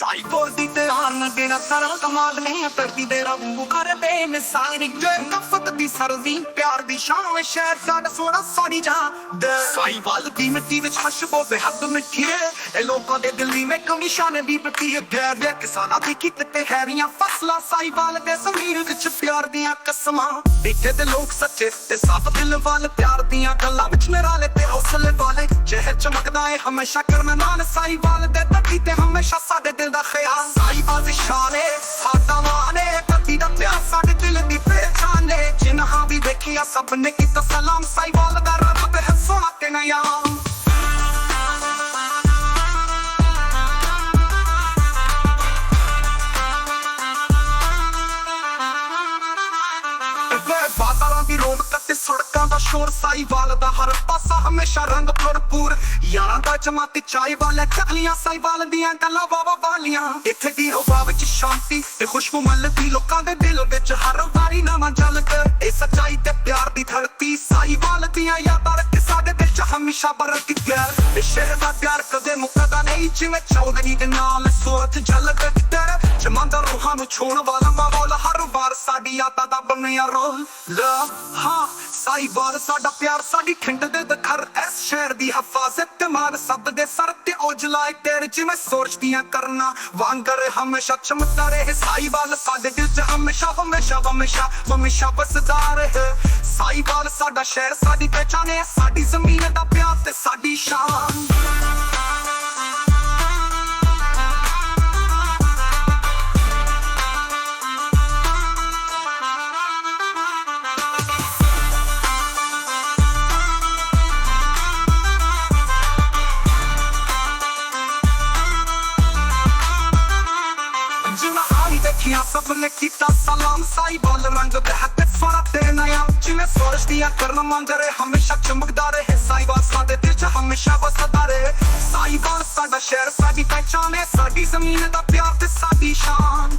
ਸਾਈਬੋ ਦੀ ਤੇ ਆਨ ਦੇਣਾ ਸਾਰਾ ਕਮਾਲ ਨਹੀਂ ਧਰਤੀ ਦੇ ਰੰਗੂ ਕਰ ਬੇਮਿਸਾਲ ਨਫ਼ਰਤ ਦੀ ਸਰਦੀ ਪਿਆਰ ਦੀ ਸ਼ਾਨ ਸ਼ਹਿਰ ਸਾਡਾ ਸੋਹਣਾ ਸਾਰੀ ਜਾ ਸਾਈਵਾਲ ਦੀ ਮਿੱਟੀ ਵਿੱਚ ਖੁਸ਼ਬੂ ਬੇਹੱਦ ਮਿੱਠੀ ਹੈ ਇਹ ਲੋਕਾਂ ਦੇ ਦਿਲ ਵਿੱਚ ਨਿਸ਼ਾਨੇ ਦੀ ਪ੍ਰਤੀ ਗੈਰ ਦੇ ਕਿਸਾਨਾਂ ਦੀ ਕਿਤੇ ਹੈਰੀਆਂ ਫਸਲਾਂ ਸਾਈਵਾਲ ਦੇ ਜ਼ਮੀਰ ਵਿੱਚ ਪਿਆਰ ਦੀਆਂ ਕਸਮਾਂ ਇੱਥੇ ਦੇ ਲੋਕ ਸੱਚੇ ਤੇ ਸਾਫ ਦਿਲ ਵਾਲੇ ਪਿਆਰ ਦੀਆਂ ਗੱਲਾਂ ਵਿੱਚ ਨਿਰਾਲੇ ਤੇ ਹੌਸਲੇ ਵਾਲੇ ਚਿਹਰਾ ਚਮਕਦਾ ਹੈ ਹਮੇਸ਼ਾ ਕਰਮ ਨਾਲ ਸਾਈਵਾਲ ਦੇ ਧਰਤੀ ਤੇ ਹਮੇਸ਼ਾ ਸਾਡੇ ਦਿਲ ਦਾ ਖਿਆਲ ਸਾਈਵਾਲ ਦੀ ਸ਼ਾਨ ਹੈ ਸਾਡਾ ਮਾਣ ਹੈ ਧਰਤੀ ਦਾ ਪਿਆਰ ਸਾਡੇ ਦਿਲ ਦੀ ਪਹਿਚਾਨ ਹੈ ਜਿਨ੍ਹਾਂ ਵੀ ਦੇਖਿਆ ਸਭ ਨੇ ਕੀਤਾ ਸਲਾਮ ਸਾਈਵਾਲ ਦਾ ਰੱਬ ਹੈ ਸੋਹਣਾ ਤੇ ਨਿਆਮ ਬਾਜ਼ਾਰਾਂ ਦੀ ਰੌਣਕ ਤੇ ਸੜਕਾਂ ਦਾ ਸ਼ੋਰ ਸਾਈਵਾਲ ਦਾ ਹਰ ਪਾਸਾ ਹਮੇਸ਼ਾ ਰੰਗ ਭਰਪੂਰ ਯਾਰਾਂ ਦਾ ਜਮਾ ਤੇ ਚਾਈ ਵਾਲੇ ਚੱਲੀਆਂ ਸਾਈਵਾਲ ਦੀਆਂ ਗੱਲਾਂ ਬਾਬਾ ਵਾਲੀਆਂ ਇੱਥੇ ਦੀ ਹਵਾ ਵਿੱਚ ਸ਼ਾਂਤੀ ਤੇ ਖੁਸ਼ਬੂ ਮਲਦੀ ਲੋਕਾਂ ਦੇ ਦਿਲ ਵਿੱਚ ਹਰ ਵਾਰੀ ਨਵਾਂ ਝਲਕ ਇਹ ਸੱਚਾਈ ਤੇ ਪਿਆਰ ਦੀ ਧਰਤੀ ਸਾਈਵਾਲ ਦੀਆਂ ਯਾਦਾਂ ਰੱਖ ਸਾਡੇ ਦਿਲ 'ਚ ਹਮੇਸ਼ਾ ਬਰਕਤ ਹੈ ਇਹ ਸ਼ਹਿਰ ਦਾ ਪਿਆਰ ਕਦੇ ਮੁੱਕਦਾ ਨਹੀਂ ਜਿਵੇਂ ਚੌਧਰੀ ਦੇ ਨਾਲ ਸੋਚ ਝਲਕ ਤੇ ਜਮਾਂਦਾ ਰੂਹਾਂ ਨੂੰ ਛੋਣ ਵਾਲਾ ਮਾਹੌਲ ਹਰ ਵਾਰ ਸਾਡੀ ਯਾਦਾਂ ਦਾ ਬਣਿਆ ਰੋਲ ਹਾਂ ਸਾਈਵਾਲ ਸਾਡਾ ਪਿਆਰ ਸਾਡੀ ਖਿੰਡ ਦੇ ਦਖਰ ਇਸ ਸ਼ਹਿਰ ਦੀ ਹਿਫਾਜ਼ਤ ਤੇ ਮਾਰ ਸਭ ਦੇ ਸਰ ਤੇ ਉਜਲਾਏ ਤੇਰੇ ਜਿਵੇਂ ਸੋਚਦੀਆਂ ਕਰਨਾ ਵਾਂਗਰ ਹਮੇਸ਼ਾ ਚਮਕਦਾ ਰਹੇ ਸਾਈਵਾਲ ਸਾਡੇ ਦਿਲ 'ਚ ਹਮੇਸ਼ਾ ਬਸਦਾ ਰਹੇ ਸਾਈਵਾਲ ਸਾਡਾ ਸ਼ਹਿਰ ਸਾਡੀ ਪਹਿਚਾਨ ਹੈ ਸਾਡੀ ਜ਼ਮੀਨ ਦਾ ਪਿਆਰ ਤੇ ਸਾਡੀ ਸ਼ਾਨ ਸਭ ਨੇ ਕੀਤਾ ਸਲਾਮ ਸਾਈਵਾਲ ਰੰਗ ਦੇ ਹੱਥ ਫੜਾ ਤੇ ਨਿਆਮ ਜਿਵੇਂ ਸੋਰਸ਼ ਦੀਆਂ ਕਰਨ ਮੰਗਰੇ ਹਮੇਸ਼ਾ ਚਮਕਦਾ ਰਹੇ ਸਾਈਵਾਲ ਸਾਡੇ ਦਿਲ 'ਚ ਹਮੇਸ਼ਾ ਵਸਦਾ ਰਹੇ ਸਾਈਵਾਲ ਸਾਡਾ ਸ਼ਹਿਰ ਸਾਡੀ ਪਹਿਚਾਨ ਹੈ ਸਾਡੀ ਜ਼ਮੀਨ ਦਾ ਪਿਆਰ ਤੇ ਸਾਡੀ ਸ਼ਾਨ